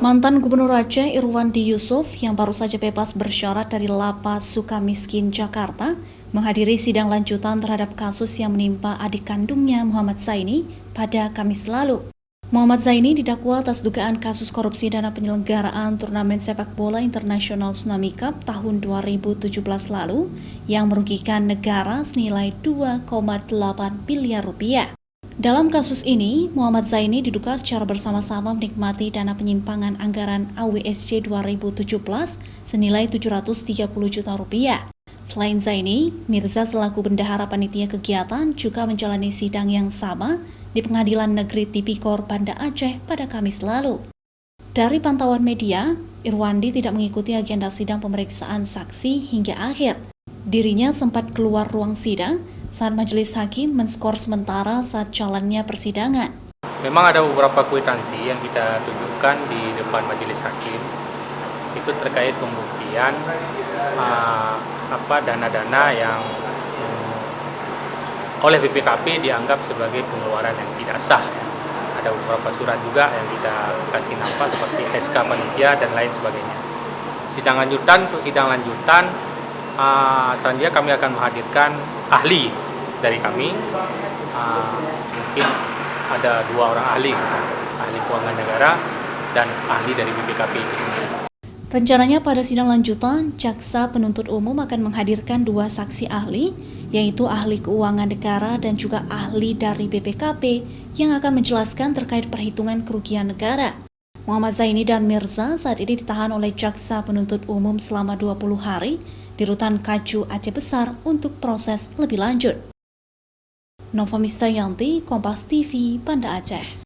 Mantan Gubernur Aceh Irwandi Yusuf yang baru saja bebas bersyarat dari Lapas Sukamiskin, Jakarta, menghadiri sidang lanjutan terhadap kasus yang menimpa adik kandungnya Muhammad Zaini pada Kamis lalu. Muhammad Zaini didakwa atas dugaan kasus korupsi dana penyelenggaraan turnamen sepak bola internasional Tsunami Cup tahun 2017 lalu yang merugikan negara senilai 2,8 miliar rupiah. Dalam kasus ini, Muhammad Zaini diduga secara bersama-sama menikmati dana penyimpangan anggaran AWSJ 2017 senilai 730 juta rupiah. Selain Zaini, Mirza selaku bendahara panitia kegiatan juga menjalani sidang yang sama di Pengadilan Negeri Tipikor Banda Aceh pada Kamis lalu. Dari pantauan media, Irwandi tidak mengikuti agenda sidang pemeriksaan saksi hingga akhir. Dirinya sempat keluar ruang sidang saat majelis hakim menskor sementara saat jalannya persidangan. Memang ada beberapa kwitansi yang kita tunjukkan di depan majelis hakim. Itu terkait pembuktian dana-dana yang oleh BPKP dianggap sebagai pengeluaran yang tidak sah. Ada beberapa surat juga yang kita kasih nampak seperti SK panitia dan lain sebagainya. Untuk sidang lanjutan, selanjutnya kami akan menghadirkan ahli dari kami. Mungkin ada 2 orang ahli keuangan negara dan ahli dari BPKP itu sendiri. Rencananya pada sidang lanjutan, jaksa penuntut umum akan menghadirkan 2 saksi ahli, yaitu ahli keuangan negara dan juga ahli dari BPKP yang akan menjelaskan terkait perhitungan kerugian negara. Muhammad Zaini dan Mirza saat ini ditahan oleh jaksa penuntut umum selama 20 hari di Rutan Kaju Aceh Besar untuk proses lebih lanjut. Nova Mistayanti, Kompas TV, Banda Aceh.